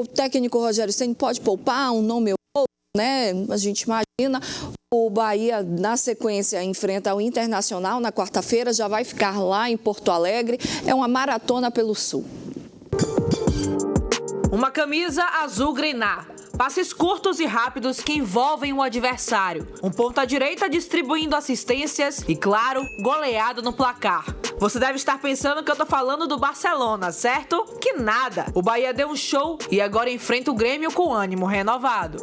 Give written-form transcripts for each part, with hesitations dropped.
o técnico Rogério Ceni pode poupar um nome ou outro, né? A gente imagina o Bahia, na sequência, enfrenta o Internacional na quarta-feira, já vai ficar lá em Porto Alegre. É uma maratona pelo Sul. Uma camisa azul grená. Passes curtos e rápidos que envolvem o adversário. Um ponta-direita distribuindo assistências e, claro, goleado no placar. Você deve estar pensando que eu tô falando do Barcelona, certo? Que nada! O Bahia deu um show e agora enfrenta o Grêmio com ânimo renovado.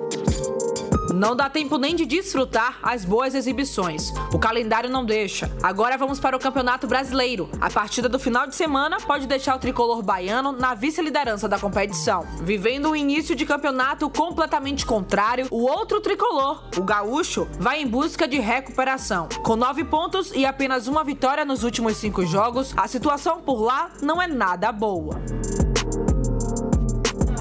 Não dá tempo nem de desfrutar as boas exibições. O calendário não deixa. Agora vamos para o Campeonato Brasileiro. A partida do final de semana pode deixar o tricolor baiano na vice-liderança da competição. Vivendo um início de campeonato completamente contrário, o outro tricolor, o gaúcho, vai em busca de recuperação. Com 9 pontos e apenas uma vitória nos últimos 5 jogos, a situação por lá não é nada boa.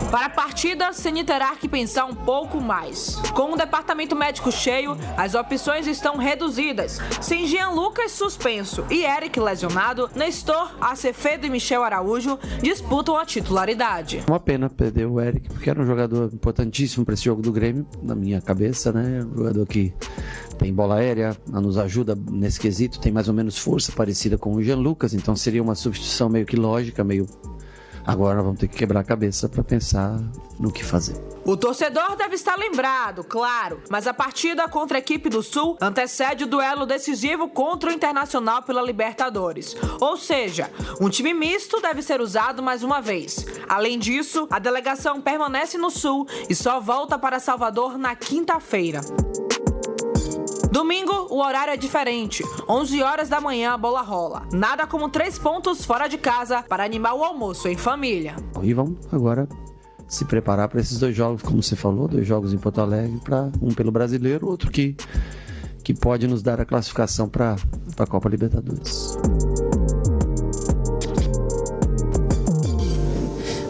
Para a partida, Ceni terá que pensar um pouco mais. Com o departamento médico cheio, as opções estão reduzidas. Sem Jean Lucas suspenso e Eric lesionado, Nestor, Acevedo e Michel Araújo disputam a titularidade. Uma pena perder o Eric, porque era um jogador importantíssimo para esse jogo do Grêmio, na minha cabeça, né? Um jogador que tem bola aérea, nos ajuda nesse quesito, tem mais ou menos força parecida com o Jean Lucas, então seria uma substituição meio que lógica, meio... Agora vamos ter que quebrar a cabeça para pensar no que fazer. O torcedor deve estar lembrado, claro, mas a partida contra a equipe do Sul antecede o duelo decisivo contra o Internacional pela Libertadores. Ou seja, um time misto deve ser usado mais uma vez. Além disso, a delegação permanece no Sul e só volta para Salvador na quinta-feira. Domingo, o horário é diferente. 11 horas da manhã a bola rola. Nada como 3 pontos fora de casa para animar o almoço em família. E vamos agora se preparar para esses 2 jogos, como você falou, 2 jogos em Porto Alegre, um pelo Brasileiro, outro que pode nos dar a classificação para a Copa Libertadores.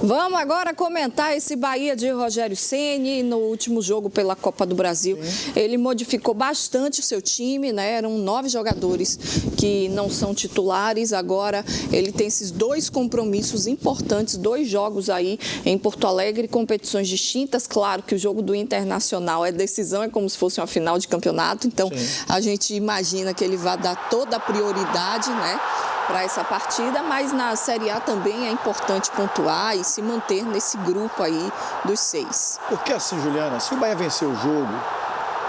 Vamos agora comentar esse Bahia de Rogério Ceni no último jogo pela Copa do Brasil. Ele modificou bastante o seu time, né? Eram 9 jogadores que não são titulares. Agora ele tem esses 2 compromissos importantes, 2 jogos aí em Porto Alegre, competições distintas. Claro que o jogo do Internacional é decisão, é como se fosse uma final de campeonato. Então a gente imagina que ele vai dar toda a prioridade, né, para essa partida, mas na Série A também é importante pontuar e se manter nesse grupo aí dos 6. Porque assim, Juliana, se o Bahia vencer o jogo,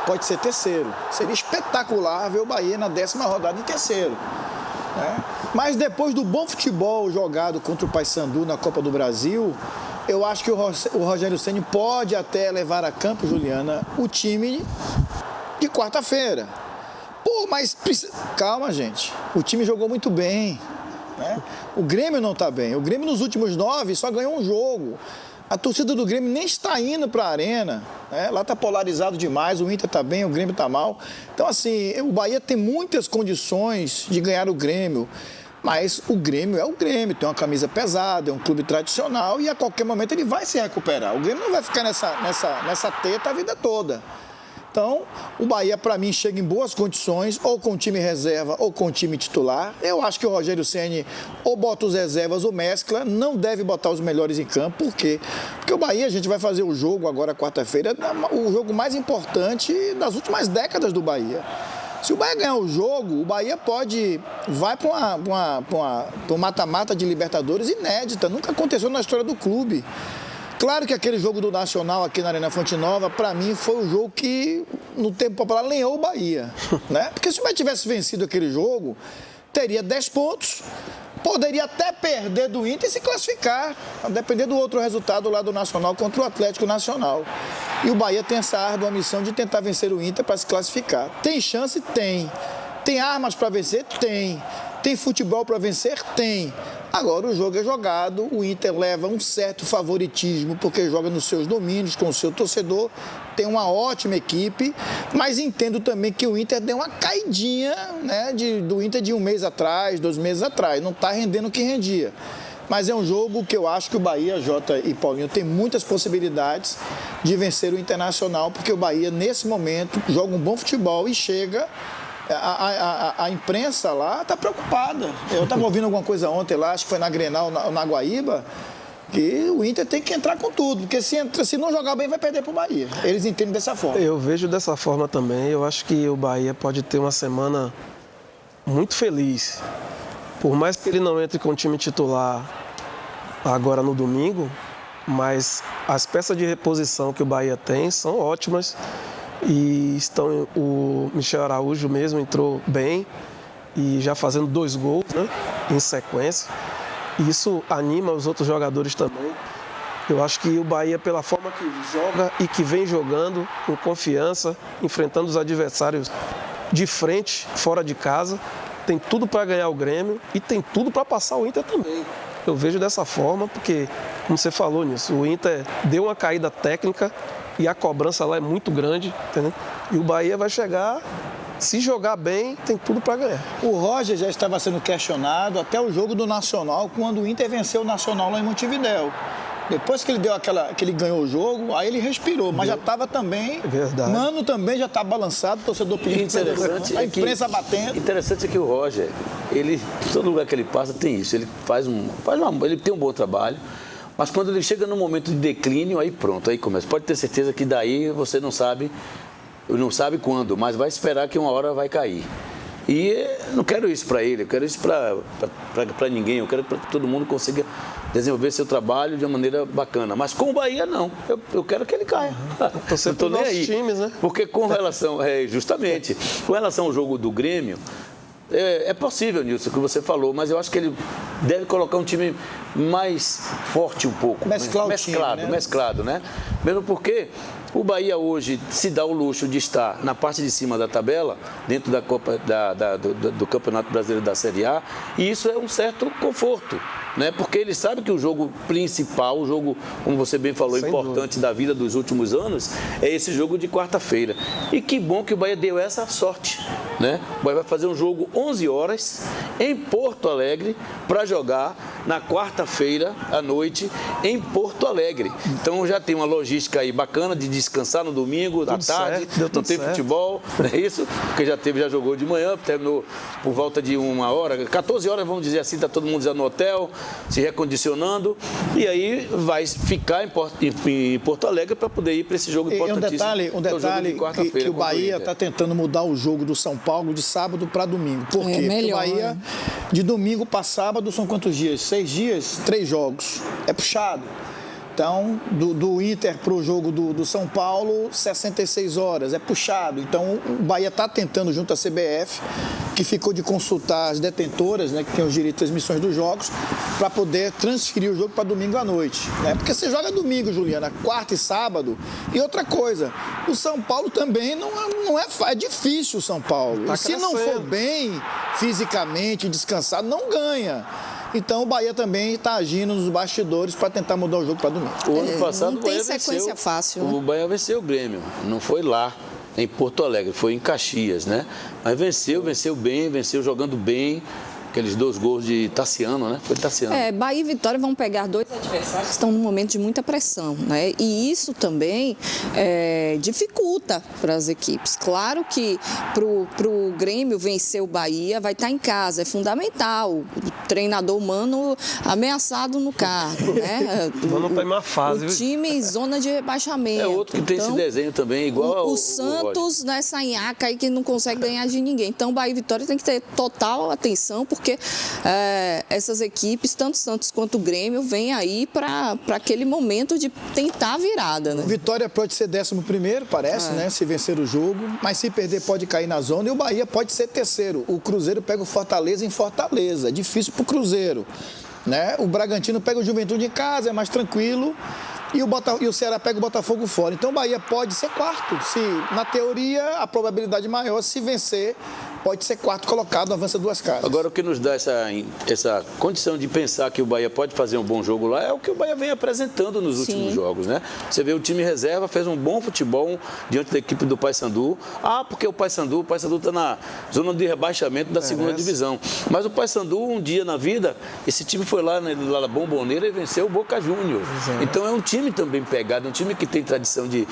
pode ser terceiro. Seria espetacular ver o Bahia na 10ª rodada em terceiro, né? Mas depois do bom futebol jogado contra o Paysandu na Copa do Brasil, eu acho que o Rogério Ceni pode até levar a campo, Juliana, o time de quarta-feira. Pô, mas calma, gente. O time jogou muito bem, né? O Grêmio não está bem. O Grêmio nos últimos 9 só ganhou um jogo. A torcida do Grêmio nem está indo para a arena, né? Lá está polarizado demais. O Inter está bem, o Grêmio está mal. Então, assim, o Bahia tem muitas condições de ganhar o Grêmio. Mas o Grêmio é o Grêmio, tem uma camisa pesada, é um clube tradicional e a qualquer momento ele vai se recuperar. O Grêmio não vai ficar nessa teta a vida toda. Então, o Bahia, para mim, chega em boas condições, ou com time reserva ou com time titular. Eu acho que o Rogério Ceni ou bota os reservas ou mescla, não deve botar os melhores em campo. Por quê? Porque o Bahia, a gente vai fazer o jogo agora, quarta-feira, o jogo mais importante das últimas décadas do Bahia. Se o Bahia ganhar o jogo, o Bahia vai para um mata-mata de Libertadores inédita. Nunca aconteceu na história do clube. Claro que aquele jogo do Nacional aqui na Arena Fonte Nova, para mim, foi o jogo que, no tempo popular, lenhou o Bahia, né? Porque se o Bahia tivesse vencido aquele jogo, teria 10 pontos, poderia até perder do Inter e se classificar, a depender do outro resultado lá do Nacional contra o Atlético Nacional. E o Bahia tem essa árdua missão de tentar vencer o Inter para se classificar. Tem chance? Tem. Tem armas para vencer? Tem. Tem futebol para vencer? Tem. Agora o jogo é jogado, o Inter leva um certo favoritismo, porque joga nos seus domínios, com o seu torcedor, tem uma ótima equipe, mas entendo também que o Inter deu uma caidinha, né, do Inter de 1 mês atrás, 2 meses atrás, não está rendendo o que rendia. Mas é um jogo que eu acho que o Bahia, Jota e Paulinho, tem muitas possibilidades de vencer o Internacional, porque o Bahia, nesse momento, joga um bom futebol e chega... A imprensa lá está preocupada. Eu estava ouvindo alguma coisa ontem lá, acho que foi na Grenal, na Guaíba, que o Inter tem que entrar com tudo, porque se não jogar bem vai perder pro Bahia. Eles entendem dessa forma. Eu vejo dessa forma também. Eu acho que o Bahia pode ter uma semana muito feliz. Por mais que ele não entre com o time titular agora no domingo, mas as peças de reposição que o Bahia tem são ótimas e o Michel Araújo mesmo entrou bem e já fazendo 2 gols, né, em sequência. Isso anima os outros jogadores também. Eu acho que o Bahia, pela forma que joga e que vem jogando, com confiança, enfrentando os adversários de frente, fora de casa, tem tudo para ganhar o Grêmio e tem tudo para passar o Inter também. Eu vejo dessa forma, porque, como você falou nisso, o Inter deu uma caída técnica e a cobrança lá é muito grande, entendeu? E o Bahia vai chegar, se jogar bem, tem tudo para ganhar. O Roger já estava sendo questionado até o jogo do Nacional, quando o Inter venceu o Nacional lá em Montevidéu. Depois que ele deu que ele ganhou o jogo, aí ele respirou, mas já estava também. Verdade. Mano também já está balançado, o torcedor pedindo Interessante a imprensa batendo. Interessante é que o Roger, todo lugar que ele passa tem isso. Ele ele tem um bom trabalho, mas quando ele chega no momento de declínio, aí pronto, aí começa. Pode ter certeza que daí você não sabe quando, mas vai esperar que uma hora vai cair. E não quero isso para ele, eu quero isso para ninguém, eu quero que todo mundo consiga desenvolver seu trabalho de uma maneira bacana. Mas com o Bahia, não. Eu quero que ele caia. Não estou nem aí. Times, né? Porque com relação, justamente, com relação ao jogo do Grêmio, é possível, Nilson, o que você falou, mas eu acho que ele deve colocar um time mais forte um pouco. Mesclado, né? Mesmo porque o Bahia hoje se dá o luxo de estar na parte de cima da tabela, dentro da Copa, do Campeonato Brasileiro da Série A, e isso é um certo conforto, né? Porque ele sabe que o jogo principal, o jogo, como você bem falou, importante da vida dos últimos anos, é esse jogo de quarta-feira. E que bom que o Bahia deu essa sorte, né? O Bahia vai fazer um jogo 11 horas em Porto Alegre para jogar na quarta-feira à noite em Porto Alegre. Então já tem uma logística aí bacana de descansar no domingo, à tarde, não tem futebol, não é isso? Porque já jogou de manhã, terminou por volta de 1h, 14 horas, vamos dizer assim, está todo mundo já no hotel, se recondicionando, e aí vai ficar em Porto Alegre para poder ir para esse jogo importantíssimo. Um detalhe que o Bahia está tentando mudar o jogo do São Paulo de sábado para domingo. Por quê? Porque o Bahia, de domingo para sábado, são quantos dias? 6 dias? 3 jogos. É puxado. Então, do Inter para o jogo do São Paulo, 66 horas, é puxado. Então, o Bahia está tentando, junto à CBF, que ficou de consultar as detentoras, né, que tem os direitos de transmissões dos jogos, para poder transferir o jogo para domingo à noite. Né? Porque você joga domingo, Juliana, quarta e sábado. E outra coisa, o São Paulo também é difícil o São Paulo. E se não for bem fisicamente, descansado, não ganha. Então o Bahia também está agindo nos bastidores para tentar mudar o jogo para domingo. O ano passado não tem sequência fácil, né? O Bahia venceu o Grêmio, não foi lá em Porto Alegre, foi em Caxias, né? Mas venceu bem, venceu jogando bem. Aqueles 2 gols de Tassiano, né? Foi Tassiano. Bahia e Vitória vão pegar 2 adversários que estão num momento de muita pressão, né? E isso também dificulta para as equipes. Claro que para o Grêmio vencer o Bahia vai estar em casa, é fundamental. O treinador Mano ameaçado no cargo, né? O Mano está em uma fase. O time em zona de rebaixamento. É outro que tem esse desenho também, igual ao Santos, nessa nhaca aí que não consegue ganhar de ninguém. Então, Bahia e Vitória tem que ter total atenção, porque essas equipes, tanto Santos quanto o Grêmio, vêm aí para aquele momento de tentar a virada, né? Vitória pode ser 11º, parece, né? Se vencer o jogo, mas se perder pode cair na zona, e o Bahia pode ser 3º. O Cruzeiro pega o Fortaleza em Fortaleza, é difícil pro Cruzeiro, né? O Bragantino pega o Juventude em casa, é mais tranquilo. E o Ceará pega o Botafogo fora. Então o Bahia pode ser 4º. Se, na teoria, a probabilidade maior, se vencer, pode ser 4º colocado, avança 2 casas. Agora, o que nos dá essa condição de pensar que o Bahia pode fazer um bom jogo lá é o que o Bahia vem apresentando nos últimos jogos, né? Você vê o time reserva, fez um bom futebol diante da equipe do Paysandu. Porque o Paysandu está na zona de rebaixamento da segunda divisão. Mas o Paysandu, um dia na vida, esse time foi lá na Bomboneira e venceu o Boca Juniors. Então é um time também pegado, um time que tem tradição de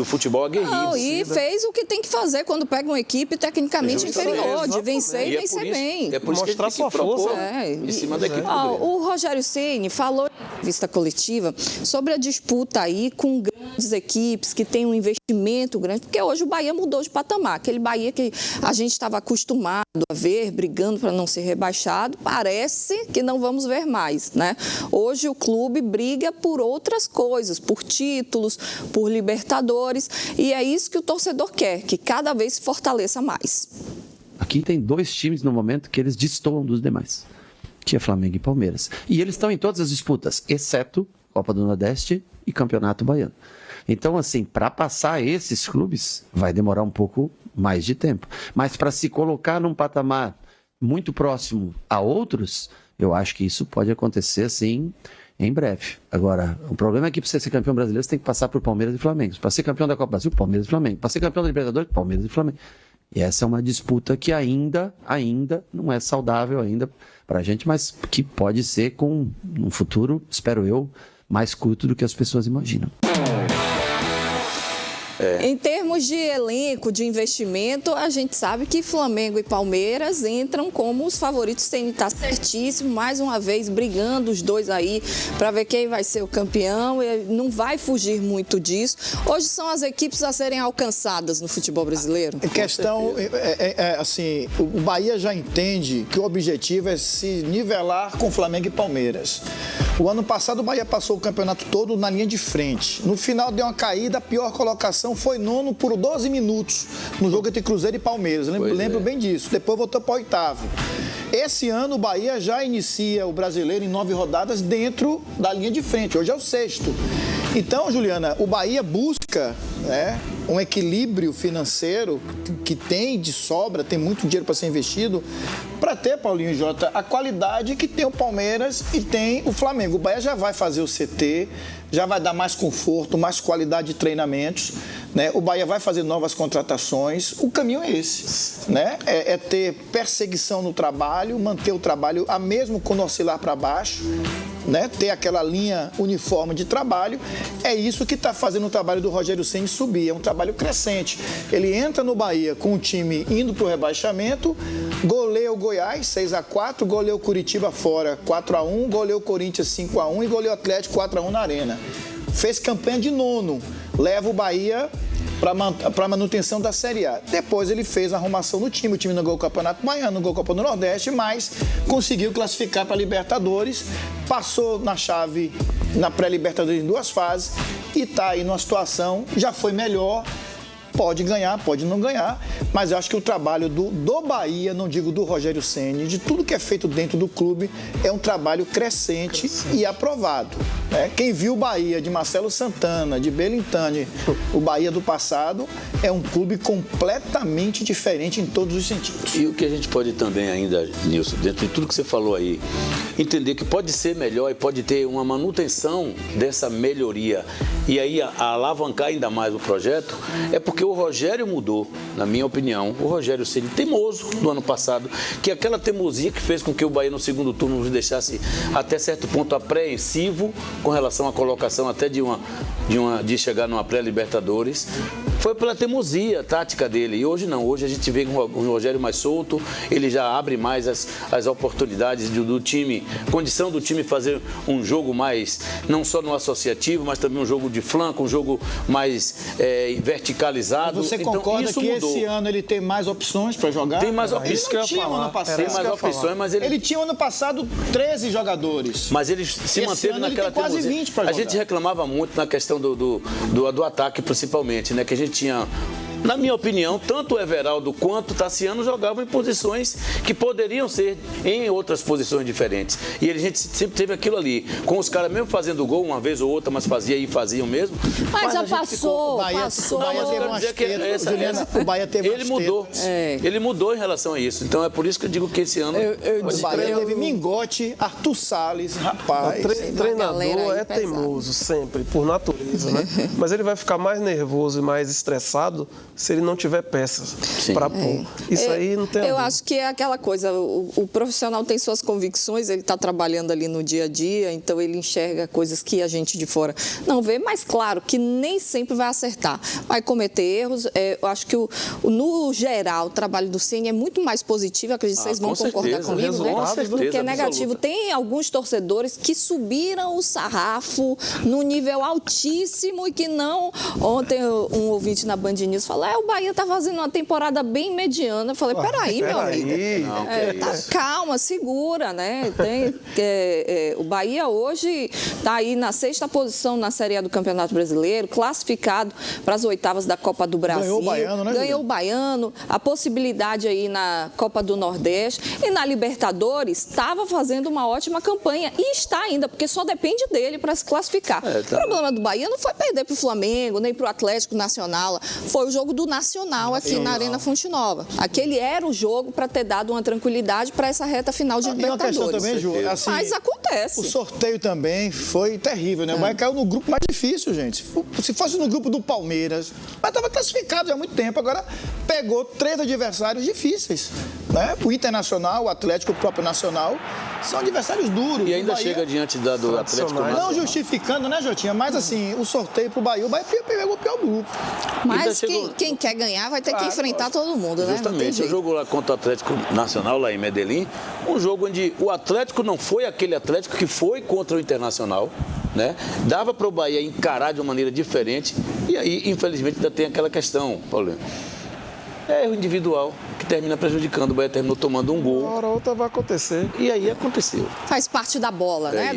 futebol aguerrido. E fez o que tem que fazer quando pega uma equipe tecnicamente inferior, de vencer e vencer bem. É por isso Mostrar que a gente tem que sua força, em cima da equipe do Grêmio. O Rogério Ceni falou em entrevista coletiva sobre a disputa aí com grandes equipes que têm um investimento grande, porque hoje o Bahia mudou de patamar. Aquele Bahia que a gente estava acostumado a ver, brigando para não ser rebaixado, parece que não vamos ver mais, né? Hoje o clube briga por outras coisas, por títulos, por Libertadores, e é isso que o torcedor quer, que cada vez se fortaleça mais. Aqui tem 2 times no momento que eles destoam dos demais, que é Flamengo e Palmeiras. E eles estão em todas as disputas, exceto Copa do Nordeste e Campeonato Baiano. Então, assim, para passar esses clubes, vai demorar um pouco mais de tempo. Mas para se colocar num patamar muito próximo a outros, eu acho que isso pode acontecer, assim, em breve. Agora, o problema é que para você ser campeão brasileiro, você tem que passar por Palmeiras e Flamengo. Para ser campeão da Copa do Brasil, Palmeiras e Flamengo. Para ser campeão da Libertadores, Palmeiras e Flamengo. E essa é uma disputa que ainda não é saudável ainda para a gente, mas que pode ser com um futuro, espero eu, mais curto do que as pessoas imaginam. Em termos de elenco, de investimento, a gente sabe que Flamengo e Palmeiras entram como os favoritos. Tem que estar certíssimo, mais uma vez brigando os dois aí para ver quem vai ser o campeão. E não vai fugir muito disso. Hoje são as equipes a serem alcançadas no futebol brasileiro. A questão assim, o Bahia já entende que o objetivo é se nivelar com Flamengo e Palmeiras. O ano passado o Bahia passou o campeonato todo na linha de frente. No final deu uma caída, a pior colocação foi 9º por 12 minutos no jogo entre Cruzeiro e Palmeiras. Lembro bem disso. Depois voltou para o 8º. Esse ano o Bahia já inicia o Brasileiro em 9 rodadas dentro da linha de frente. Hoje é o 6º. Então, Juliana, o Bahia busca, né, um equilíbrio financeiro que tem de sobra, tem muito dinheiro para ser investido, para ter, Paulinho e Jota, a qualidade que tem o Palmeiras e tem o Flamengo. O Bahia já vai fazer o CT, já vai dar mais conforto, mais qualidade de treinamentos, né? O Bahia vai fazer novas contratações. O caminho é esse, né? É ter perseguição no trabalho, manter o trabalho mesmo quando oscilar para baixo, né? Ter aquela linha uniforme de trabalho. É isso que está fazendo o trabalho do Rogério Ceni subir. É um trabalho crescente. Ele entra no Bahia com o time indo para o rebaixamento, goleia o Goiás 6-4, goleia o Curitiba fora 4-1, goleia o Corinthians 5-1 e goleia o Atlético 4-1 na Arena. Fez campanha de 9º, leva o Bahia para manutenção da Série A. Depois ele fez a arrumação no time, o time não ganhou o Campeonato Baiano, não ganhou a Copa do Nordeste, mas conseguiu classificar para a Libertadores, passou na chave, na pré-Libertadores em 2 fases e está aí numa situação, já foi melhor. Pode ganhar, pode não ganhar, mas eu acho que o trabalho do Bahia, não digo do Rogério Ceni, de tudo que é feito dentro do clube, é um trabalho crescente. E aprovado. Né? Quem viu o Bahia de Marcelo Santana, de Belintani, o Bahia do passado, é um clube completamente diferente em todos os sentidos. E o que a gente pode também ainda, Nilson, dentro de tudo que você falou aí, entender que pode ser melhor e pode ter uma manutenção dessa melhoria e aí alavancar ainda mais o projeto, é porque o Rogério mudou, na minha opinião. O Rogério Ceni, teimoso do ano passado, que aquela teimosia que fez com que o Bahia no segundo turno nos deixasse até certo ponto apreensivo com relação à colocação até de chegar numa pré-Libertadores, foi pela teimosia tática dele. E hoje não, hoje a gente vê um Rogério mais solto, ele já abre mais as oportunidades do time, condição do time fazer um jogo mais, não só no associativo, mas também um jogo de flanco, um jogo mais verticalizado. Você concorda que mudou. Esse ano ele tem mais opções para jogar? Tem mais opções. Ele não tinha ano passado. Tem mais opções, mas ele tinha ano passado 13 jogadores. Mas ele se manteve naquela teimosia. Quase 20 para jogar. A gente reclamava muito na questão do ataque, principalmente, né? Que a gente tinha, na minha opinião, tanto o Everaldo quanto o Tassiano jogavam em posições que poderiam ser em outras posições diferentes. E a gente sempre teve aquilo ali, com os caras mesmo fazendo gol uma vez ou outra, mas faziam mesmo. Mas já passou, O Bahia teve uma o Bahia teve ele mudou. Ele mudou em relação a isso. Então é por isso que eu digo que esse ano... O Bahia teve Mingote, Arthur Salles, rapaz. Treinador é teimoso sempre, por natureza, né? Mas ele vai ficar mais nervoso e mais estressado se ele não tiver peças para pôr. Isso aí não tem Eu acho que é aquela coisa, o profissional tem suas convicções, ele está trabalhando ali no dia a dia, então ele enxerga coisas que a gente de fora não vê, mas claro que nem sempre vai acertar, vai cometer erros. Eu acho que no geral o trabalho do Ceni é muito mais positivo, acredito que vocês vão concordar comigo, né? Do que negativo. Tem alguns torcedores que subiram o sarrafo no nível altíssimo e que não... Ontem um ouvinte na Band News falou, o Bahia está fazendo uma temporada bem mediana. Eu falei, peraí, meu amigo. Calma, segura, né? O Bahia hoje está aí na 6ª posição na Série A do Campeonato Brasileiro, classificado para as 8ª da Copa do Brasil. Ganhou o Baiano, né? Ganhou o Baiano, a possibilidade aí na Copa do Nordeste e na Libertadores estava fazendo uma ótima campanha e está ainda, porque só depende dele para se classificar. O problema do Bahia não foi perder para o Flamengo, nem para o Atlético Nacional, foi o jogo do Nacional aqui na Arena Fonte Nova. Aquele era o jogo para ter dado uma tranquilidade para essa reta final de Libertadores. Uma questão também, Ju, assim, mas acontece. O sorteio também foi terrível, né? O Bahia caiu no grupo mais difícil, gente. Se fosse no grupo do Palmeiras, mas estava classificado já há muito tempo. Agora pegou 3 adversários difíceis, né? O Internacional, o Atlético, o próprio Nacional, são adversários duros. E ainda chega diante do Atlético Nacional. Não justificando, né, Jotinha? Mas assim, o sorteio pro Bahia, o Bahia pegou o pior grupo. Mas quem quer ganhar vai ter que enfrentar todo mundo, né? Justamente, o jogo lá contra o Atlético Nacional, lá em Medellín, um jogo onde o Atlético não foi aquele Atlético que foi contra o Internacional, né? Dava para o Bahia encarar de uma maneira diferente, e aí, infelizmente, ainda tem aquela questão, Paulinho. É erro individual que termina prejudicando. O Bahia terminou tomando um gol. Uma hora ou outra vai acontecer. E aí aconteceu. Faz parte da bola, né?